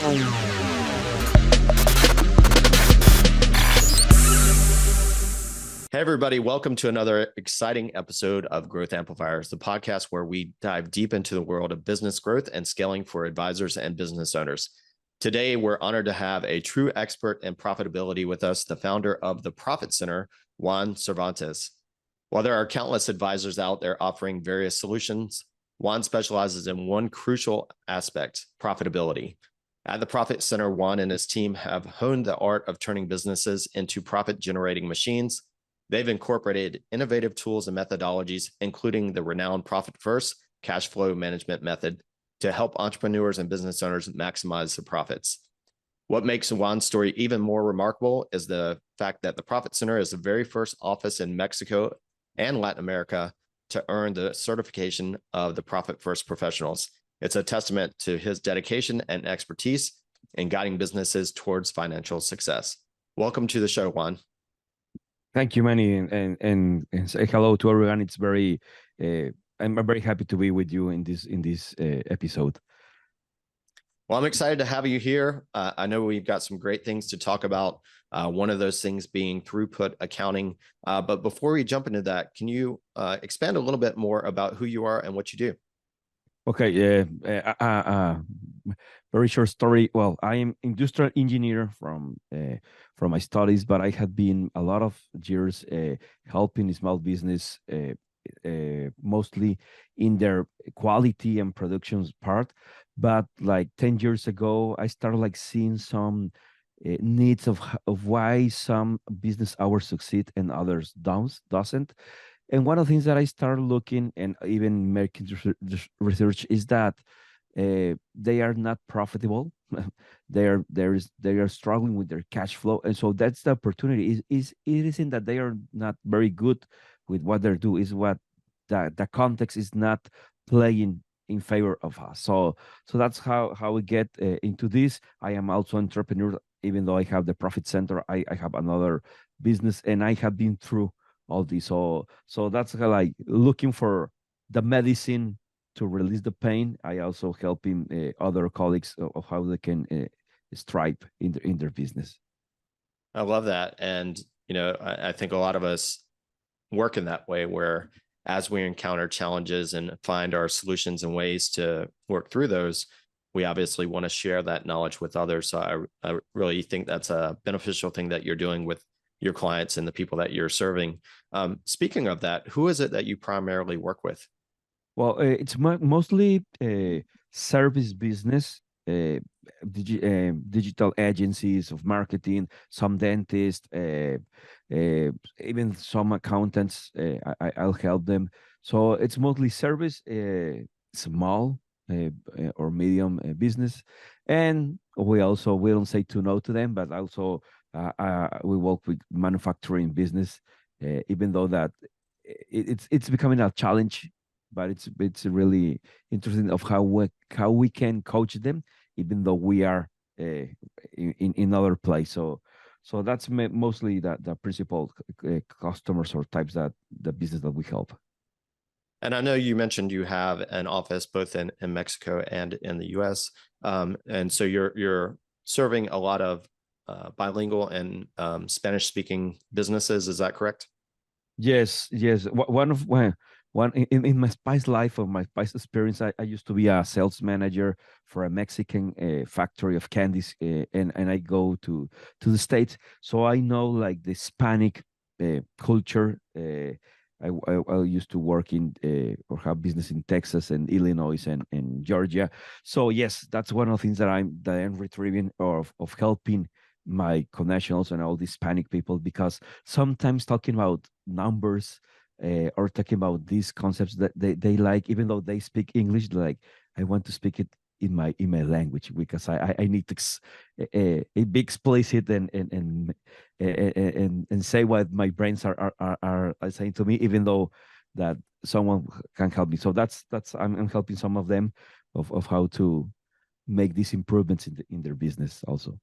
Hey, everybody. Welcome to another exciting episode of Growth Amplifiers, the podcast where we dive deep into the world of business growth and scaling for advisors and business owners. Today, we're honored to have a true expert in profitability with us, the founder of the Profit Center, Juan Cervantes. While there are countless advisors out there offering various solutions, Juan specializes in one crucial aspect, profitability. At the Profit Center, Juan and his team have honed the art of turning businesses into profit-generating machines. They've incorporated innovative tools and methodologies, including the renowned Profit First cash flow management method, to help entrepreneurs and business owners maximize their profits. What makes Juan's story even more remarkable is the fact that the Profit Center is the very first office in Mexico and Latin America to earn the certification of the Profit First professionals. It's a testament to his dedication and expertise in guiding businesses towards financial success. Welcome to the show, Juan. Thank you, Manny, and say hello to everyone. It's I'm very happy to be with you in this episode. Well, I'm excited to have you here. I know we've got some great things to talk about. One of those things being Throughput Accounting. But before we jump into that, can you expand a little bit more about who you are and what you do? Okay, very short story. Well, I am industrial engineer from my studies, but I had been a lot of years helping small business, mostly in their quality and productions part. But like 10 years ago, I started seeing some needs of why some business hours succeed and others doesn't. And one of the things that I started looking and even making research is that they are not profitable. they are struggling with their cash flow, and so that's the opportunity. It isn't that they are not very good with what they do. Is what the context is not playing in favor of us. So that's how we get into this. I am also an entrepreneur, even though I have the Profit Center. I have another business, and I have been through all this. So that's like looking for the medicine to release the pain. I also helping other colleagues of how they can strive in their business. I love that. And, I think a lot of us work in that way where as we encounter challenges and find our solutions and ways to work through those, we obviously want to share that knowledge with others. So I really think that's a beneficial thing that you're doing with your clients and the people that you're serving. Speaking of that, who is it that you primarily work with? Well, it's mostly service business, digital agencies of marketing, some dentists, even some accountants. I'll help them. So it's mostly service, small or medium business, and we don't say to no to them, but also we work with manufacturing business, even though that it's becoming a challenge, but it's really interesting of how we can coach them, even though we are in other place. So that's mostly the principal customers or types that the business that we help. And I know you mentioned you have an office both in Mexico and in the U.S. And so you're serving a lot of bilingual and Spanish-speaking businesses. Is that correct? Yes. One in my spice life or my spice experience, I used to be a sales manager for a Mexican factory of candies, and I go to the States, so I know like the Hispanic culture. I used to work in or have business in Texas and Illinois and Georgia. So yes, that's one of the things that I'm retrieving of helping my connationals and all the Hispanic people, because sometimes talking about numbers or talking about these concepts that they like, even though they speak English, like I want to speak it in my language, because I need to be explicit and say what my brains are saying to me, even though that someone can help me. So that's I'm helping some of them of how to make these improvements in their business also.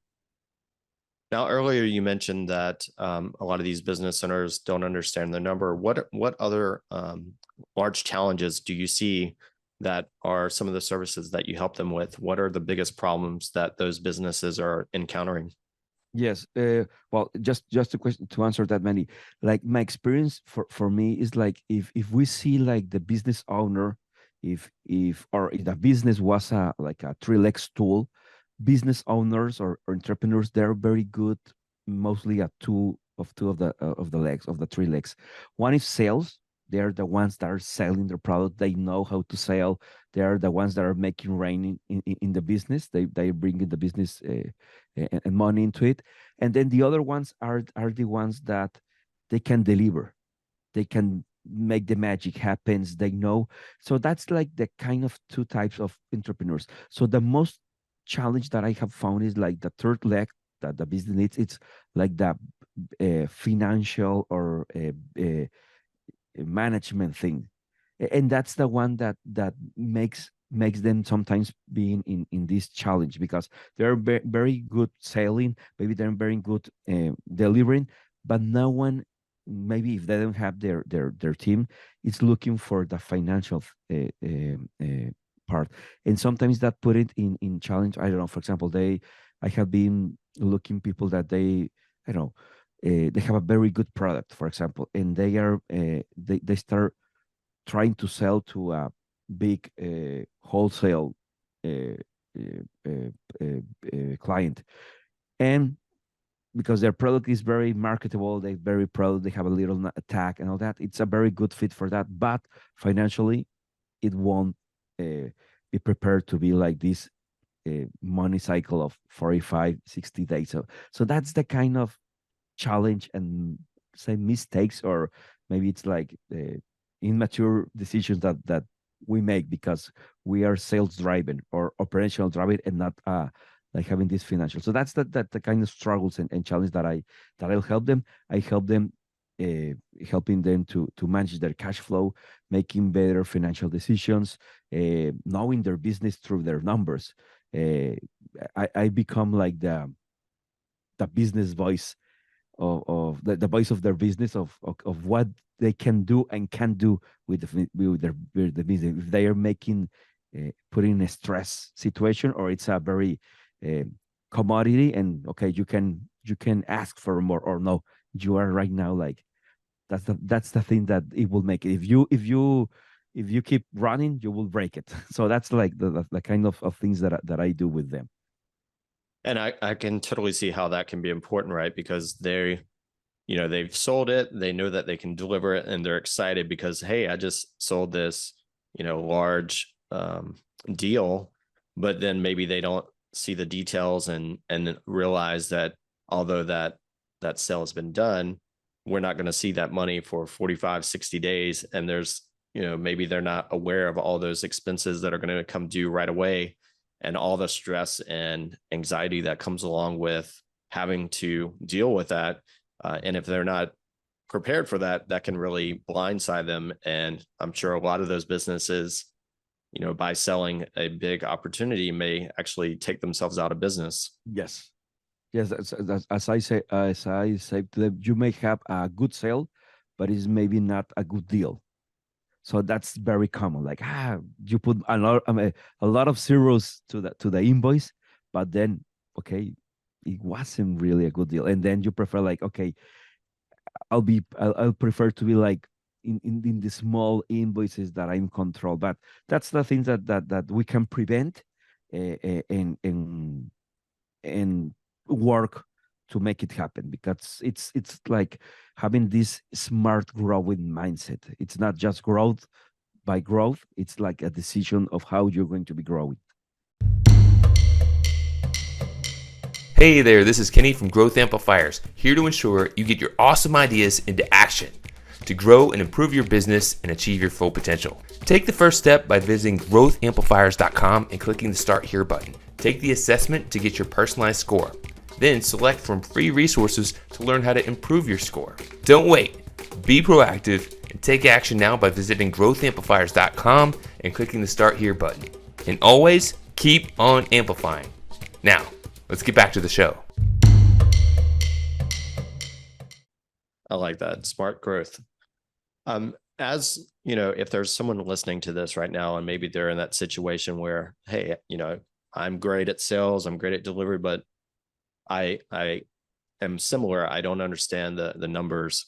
Now, earlier you mentioned that a lot of these business owners don't understand the number. What other large challenges do you see that are some of the services that you help them with? What are the biggest problems that those businesses are encountering? Yes. Well, just a question to answer that, Manny. Like my experience for me is like if we see like the business owner, if the business was a like a three-leg stool, business owners or entrepreneurs, they're very good mostly at two of the legs of the three legs. One is sales. They're the ones that are selling their product. They know how to sell. They are the ones that are making rain in the business. They bring in the business and money into it. And then the other ones are the ones that they can deliver. They can make the magic happens. They know. So that's like the kind of two types of entrepreneurs. So the most challenge that I have found is like the third leg that the business needs. It's like the financial or management thing, and that's the one that makes them sometimes being in this challenge, because they're very good selling, maybe they're very good delivering, but no one, maybe if they don't have their team, is looking for the financial part, and sometimes that put it in challenge. I don't know, for example, I have been looking people that I don't know, they have a very good product, for example, and they start trying to sell to a big wholesale uh, client, and because their product is very marketable, they're very proud, they have a little attack and all that, it's a very good fit for that, but financially it won't be prepared to be like this money cycle of 45-60 days. So that's the kind of challenge and say mistakes, or maybe it's like immature decisions that we make because we are sales driven or operational driven, and not like having this financial. So that's the kind of struggles and challenge I'll help them. I help them, helping them to manage their cash flow, making better financial decisions, knowing their business through their numbers. uh, I become like the business voice of the voice of their business, of what they can do and can't do with the business, if they are making putting in a stress situation, or it's a very uh, commodity, and okay, you can ask for more, or no, you are right now like that's the thing that it will make it. If you keep running, you will break it. So that's like the kind of things that I do with them. And I can totally see how that can be important, right? Because they've sold it, they know that they can deliver it, and they're excited because, hey, I just sold this, large deal, but then maybe they don't see the details and realize that although that sale has been done, we're not going to see that money for 45-60 days. And there's, maybe they're not aware of all those expenses that are going to come due right away, and all the stress and anxiety that comes along with having to deal with that. And if they're not prepared for that, that can really blindside them. And I'm sure a lot of those businesses, by selling a big opportunity, may actually take themselves out of business. Yes. Yes, as I say to them, you may have a good sale, but it's maybe not a good deal. So that's very common. Like, you put a lot of zeros to the invoice, but then okay, it wasn't really a good deal, and then you prefer like, okay, I'll prefer to be like in the small invoices that I in control. But that's the things that we can prevent, and work to make it happen, because it's like having this smart growing mindset. It's not just growth by growth, it's like a decision of how you're going to be growing. Hey there, this is Kenny from Growth Amplifiers, here to ensure you get your awesome ideas into action to grow and improve your business and achieve your full potential. Take the first step by visiting growthamplifiers.com and clicking the Start Here button. Take the assessment to get your personalized score. Then select from free resources to learn how to improve your score. Don't wait. Be proactive and take action now by visiting growthamplifiers.com and clicking the Start Here button. And always keep on amplifying. Now, let's get back to the show. I like that. Smart growth. as you know, if there's someone listening to this right now and maybe they're in that situation where, hey, I'm great at sales, I'm great at delivery, but I am similar. I don't understand the numbers.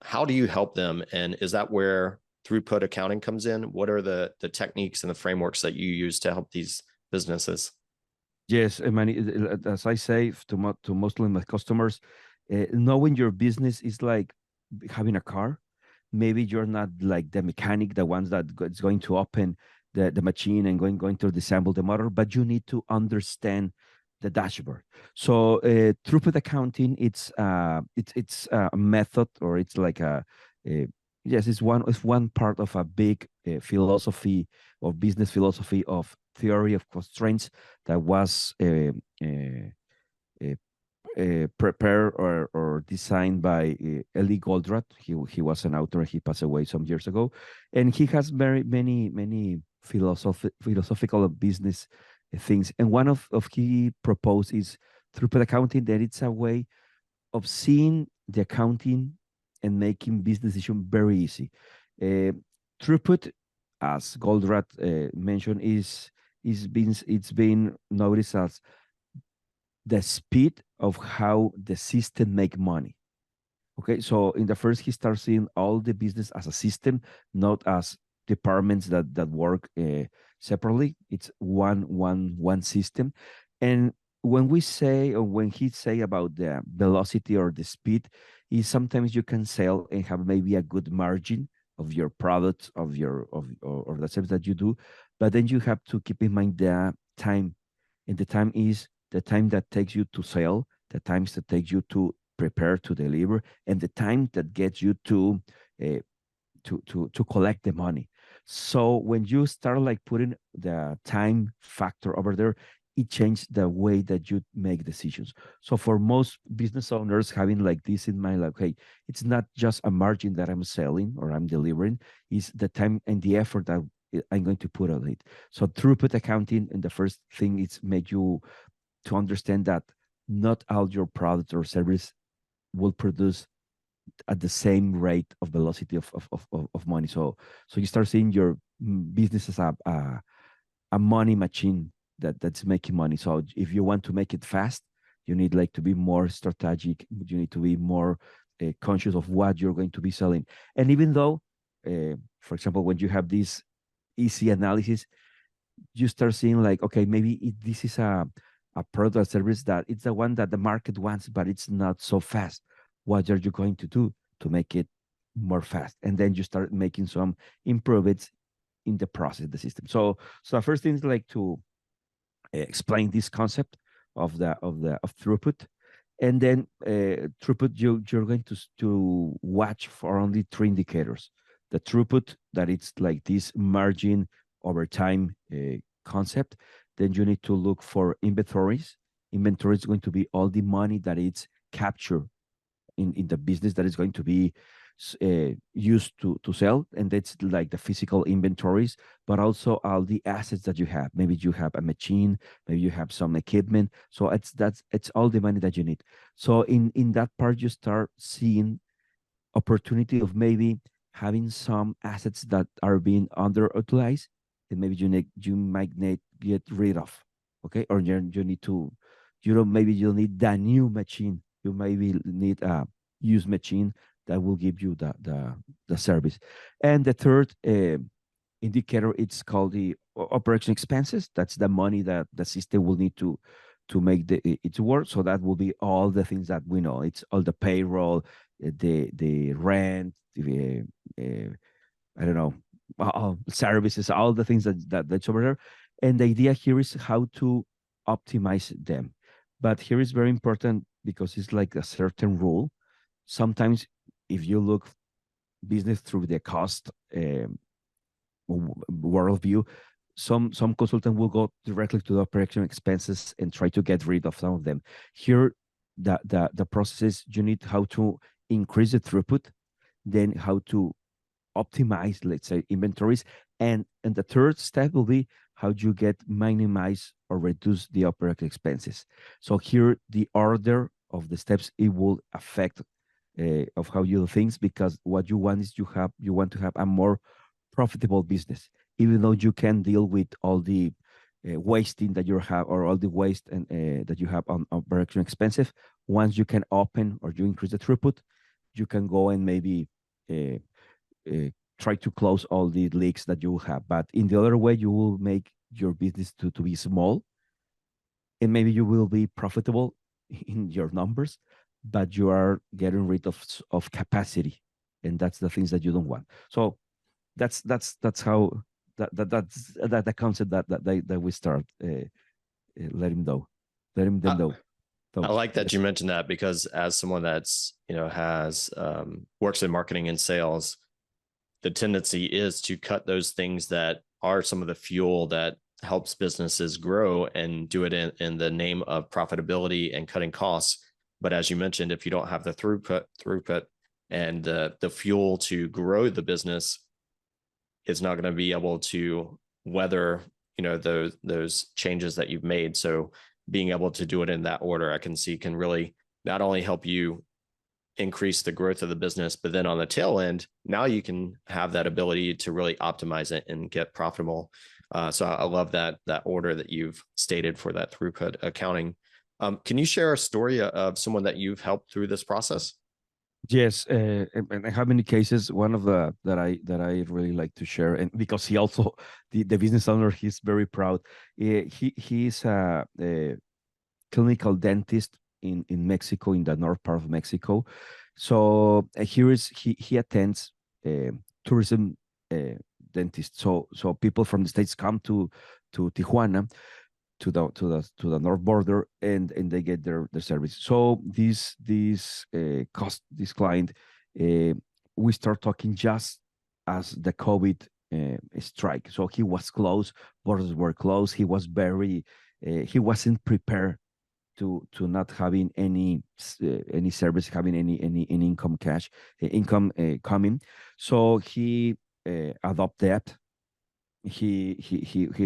How do you help them? And is that where throughput accounting comes in? What are the techniques and the frameworks that you use to help these businesses? Yes, I mean, as I say to mostly my customers, knowing your business is like having a car. Maybe you're not like the mechanic, the ones that is going to open the machine and going to disassemble the motor, but you need to understand the dashboard. So throughput accounting, it's a method, or it's like a yes, it's one part of a big philosophy or business philosophy of theory of constraints that was uh, prepared or designed by Eli Goldratt. He was an author. He passed away some years ago, and he has very many philosophical business things. And one of he proposed is throughput accounting, that it's a way of seeing the accounting and making business decision very easy. Uh, Throughput, as Goldratt mentioned, it's been noticed as the speed of how the system make money. Okay, so in the first, he starts seeing all the business as a system, not as departments that work separately. It's one system. And when we say, or when he say about the velocity or the speed, is sometimes you can sell and have maybe a good margin of your products, of your of the service that you do, but then you have to keep in mind the time, and the time is the time that takes you to sell, the times that takes you to prepare to deliver, and the time that gets you uh, to collect the money. So when you start like putting the time factor over there, it changed the way that you make decisions. So for most business owners, having like this in mind, like, hey, it's not just a margin that I'm selling or I'm delivering, is the time and the effort that I'm going to put on it. So throughput accounting, and the first thing is make you to understand that not all your product or service will produce at the same rate of velocity of money. So you start seeing your business as a money machine that's making money. So if you want to make it fast, you need like to be more strategic. You need to be more conscious of what you're going to be selling. And even though, for example, when you have this easy analysis, you start seeing like, okay, maybe this is a product or service that it's the one that the market wants, but it's not so fast. What are you going to do to make it more fast? And then you start making some improvements in the process, the system. So the first thing is like to explain this concept of throughput, and then throughput, you're going to watch for only three indicators: the throughput, that it's like this margin over time concept. Then you need to look for inventories. Inventory is going to be all the money that it's captured in the business that is going to be used to sell, and that's like the physical inventories, but also all the assets that you have. Maybe you have a machine, maybe you have some equipment. So it's all the money that you need. So in that part, you start seeing opportunity of maybe having some assets that are being underutilized, and maybe you might need get rid of. Okay, or you need to, maybe you'll need that new machine. You maybe need a used machine that will give you the service. And the third indicator, it's called the operation expenses. That's the money that the system will need to make its work. So that will be all the things that we know. It's all the payroll, the rent, I don't know, all services, all the things that's over there. And the idea here is how to optimize them. But here is very important, because it's like a certain rule. Sometimes if you look business through the cost worldview, some consultant will go directly to the operation expenses and try to get rid of some of them. Here, the process is you need how to increase the throughput, then how to optimize, let's say, inventories, and the third step will be how you get minimize or reduce the operating expenses. So here, the order of the steps, it will affect of how you do things, because what you want is you want to have a more profitable business, even though you can deal with all the wasting that you have, or all the waste and that you have on production expensive. Once you can open or you increase the throughput, you can go and maybe uh, uh, try to close all the leaks that you have. But in the other way, you will make your business to be small, and maybe you will be profitable in your numbers, but you are getting rid of capacity, and that's the things that you don't want. So that's how that's the concept that we start let him know, them know. I like that you mentioned that, because as someone that's, has works in marketing and sales, the tendency is to cut those things that are some of the fuel that helps businesses grow, and do it in the name of profitability and cutting costs. But as you mentioned, if you don't have the throughput and the fuel to grow the business, it's not going to be able to weather, those changes that you've made. So being able to do it in that order, I can see, can really not only help you increase the growth of the business, but then on the tail end, now you can have that ability to really optimize it and get profitable. So I love that order that you've stated for that throughput accounting. Can you share a story of someone that you've helped through this process? Yes, and I have many cases. One of the that I really like to share, and because he also the business owner, he's very proud. He's a clinical dentist in Mexico, in the north part of Mexico. So he attends tourism dentists. So people from the States come to Tijuana, to the north border, and they get their service. So this client, we start talking just as the COVID strike. So he was closed, borders were closed. He was he wasn't prepared to not having any service, having any income coming. So he adopted that. He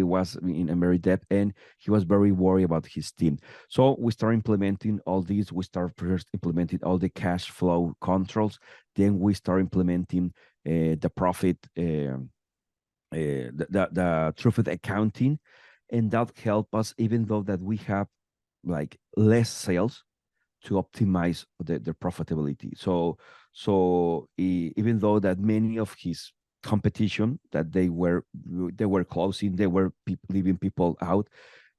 was in a very debt, and he was very worried about his team. So we start implementing all these. We start first implementing all the cash flow controls. Then we start implementing the profit, the Throughput Accounting, and that helped us, even though that we have like less sales, to optimize the profitability. So even though that many of his competition, that they were closing, they were leaving people out,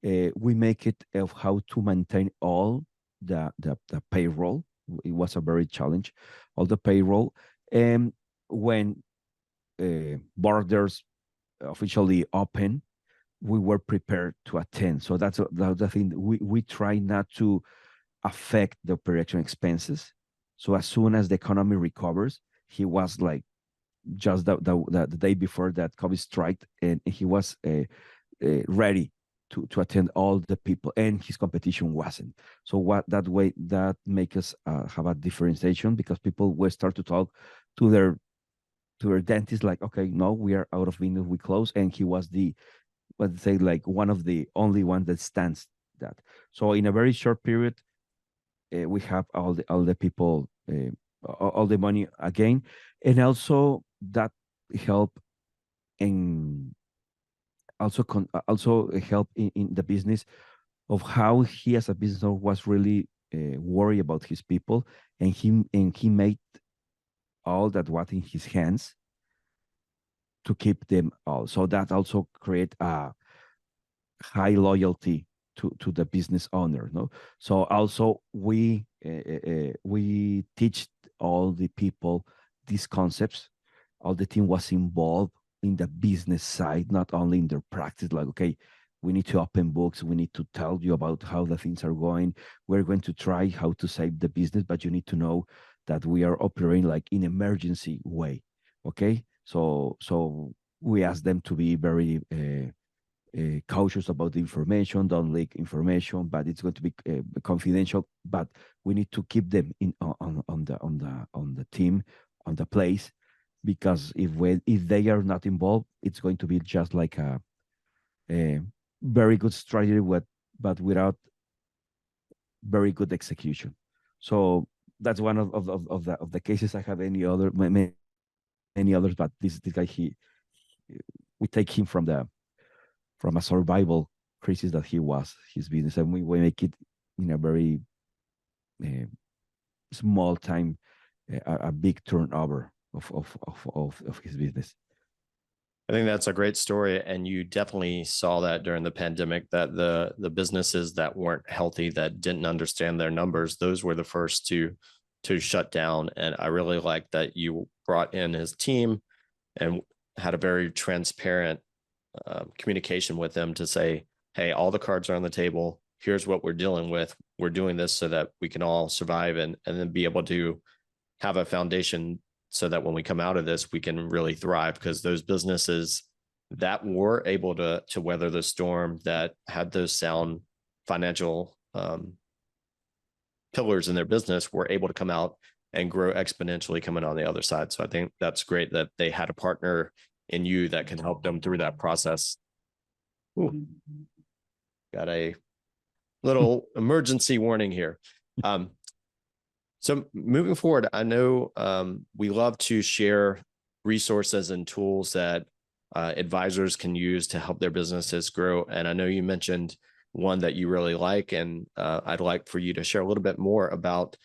we make it of how to maintain all the payroll. It was a very challenge, all the payroll. And when borders officially open, we were prepared to attend. So that's the thing. We try not to affect the operation expenses. So as soon as the economy recovers, he was like just the day before that COVID strike, and he was ready to attend all the people, and his competition wasn't. So what that way that make us have a differentiation, because people will start to talk to their dentist like, okay, no, we are out of business, we close. And he was let's say, like one of the only one that stands that. So in a very short period, we have all the people, all the money again, and also that help, and also help in the business of how he, as a business owner, was really worried about his people, and he made all that what in his hands to keep them all. So that also create a high loyalty to the business owner. No, so also we teach all the people these concepts. All the team was involved in the business side, not only in their practice. Like, okay, we need to open books, we need to tell you about how the things are going, we're going to try how to save the business, but you need to know that we are operating like in emergency way. Okay, so we ask them to be very cautious about the information, don't leak information, but it's going to be confidential. But we need to keep them in on the team, on the place, because if they are not involved, it's going to be just like a very good strategy, but without very good execution. So that's one of the cases. I have many others, but this guy, we take him from a survival crisis that he was his business, and we make it in a very uh, small time, a big turnover of his business. I think that's a great story, and you definitely saw that during the pandemic, that the businesses that weren't healthy, that didn't understand their numbers, those were the first to shut down. And I really like that you brought in his team and had a very transparent communication with them to say, hey, all the cards are on the table. Here's what we're dealing with. We're doing this so that we can all survive and then be able to have a foundation so that when we come out of this, we can really thrive, because those businesses that were able to weather the storm, that had those sound financial pillars in their business, were able to come out and grow exponentially coming on the other side. So I think that's great that they had a partner in you that can help them through that process. Ooh, got a little emergency warning here. So moving forward, I know we love to share resources and tools that advisors can use to help their businesses grow. And I know you mentioned one that you really like, and I'd like for you to share a little bit more about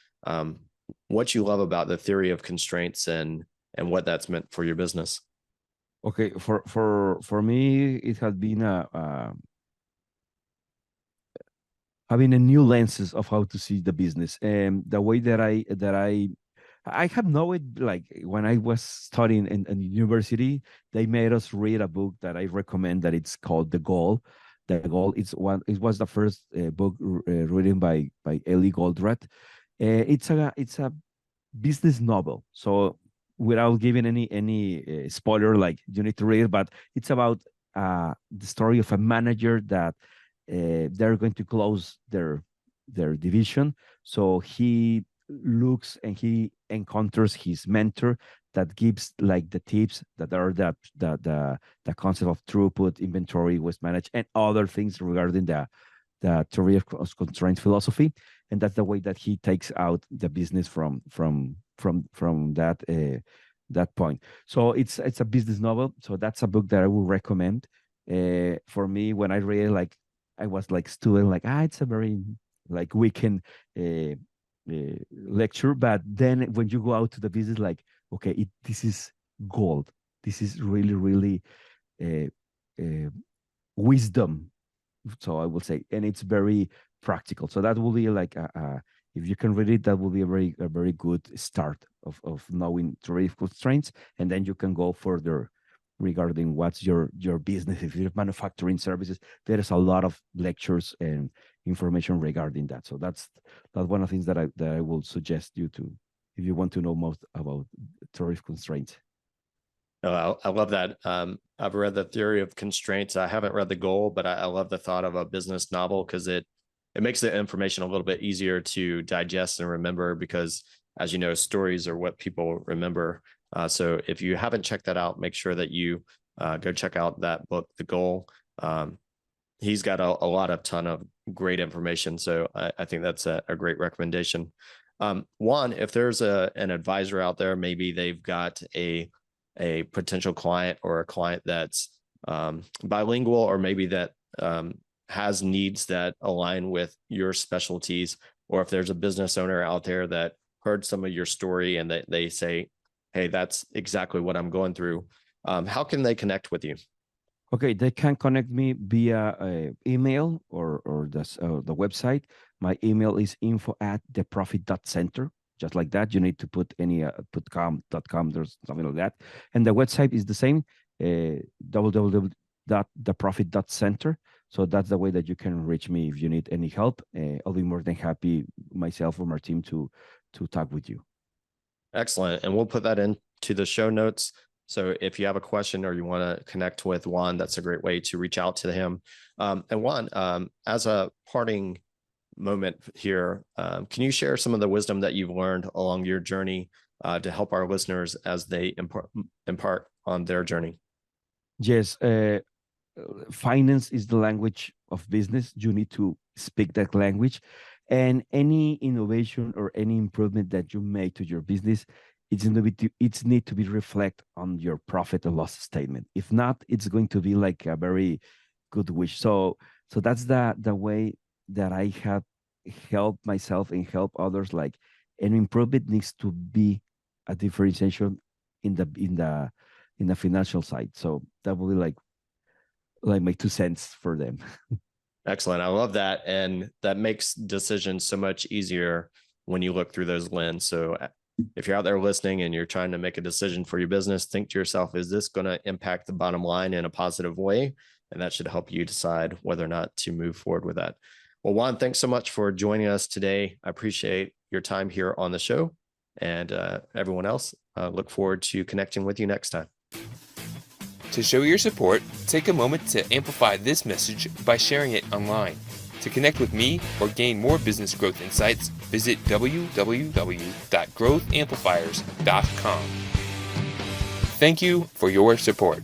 what you love about the theory of constraints and what that's meant for your business. Okay, for me, it has been having a new lenses of how to see the business, and the way that I have known it. Like when I was studying in university, they made us read a book that I recommend, that it's called The Goal. The Goal, it was the first book written by Ellie Goldratt. It's a business novel, so without giving any spoiler, like you need to read it, but it's about the story of a manager that they're going to close their division. So he looks and he encounters his mentor that gives like the tips that are the concept of throughput, inventory, waste management, and other things regarding the theory of constraint philosophy. And that's the way that he takes out the business from that point. So it's a business novel. So that's a book that I would recommend. For me, when I read, like, I was like student, like, it's a very like weekend lecture. But then when you go out to the business, like, okay, this is gold. This is really, really wisdom. So I will say, and it's very practical. So that will be like if you can read it, that will be a very good start of knowing trade constraints, and then you can go further regarding what's your business. If you're manufacturing services, there is a lot of lectures and information regarding that. So that's one of the things that I will suggest you to, if you want to know most about tariff constraints. Oh, I love that. I've read the theory of constraints. I haven't read The Goal, but I love the thought of a business novel, because it makes the information a little bit easier to digest and remember, because as you know, stories are what people remember. So if you haven't checked that out, make sure that you go check out that book, The Goal. He's got a ton of great information. So I think that's a great recommendation. Juan, if there's an advisor out there, maybe they've got a potential client or a client that's bilingual, or maybe that has needs that align with your specialties, or if there's a business owner out there that heard some of your story and they say, hey, that's exactly what I'm going through, how can they connect with you? Okay, they can connect me via email or the website. My email is info@theprofit.center. Just like that. You need to put any put .com, there's something like that. And the website is the same, www.theprofit.center. So that's the way that you can reach me if you need any help. I'll be more than happy, myself or my team, to talk with you. Excellent. And we'll put that into the show notes. So if you have a question or you want to connect with Juan, that's a great way to reach out to him. And Juan, as a parting moment here, can you share some of the wisdom that you've learned along your journey to help our listeners as they impart on their journey? Yes. Finance is the language of business. You need to speak that language. And any innovation or any improvement that you make to your business, it's need to be reflect on your profit and loss statement. If not, it's going to be like a very good wish. So that's the way that I have helped myself and help others. Like an improvement needs to be a differentiation in the financial side. So that will be like my 2 cents for them. Excellent. I love that. And that makes decisions so much easier when you look through those lenses. So if you're out there listening and you're trying to make a decision for your business, think to yourself, is this going to impact the bottom line in a positive way? And that should help you decide whether or not to move forward with that. Well, Juan, thanks so much for joining us today. I appreciate your time here on the show, and everyone else, look forward to connecting with you next time. To show your support, take a moment to amplify this message by sharing it online. To connect with me or gain more business growth insights, visit www.growthamplifiers.com. Thank you for your support.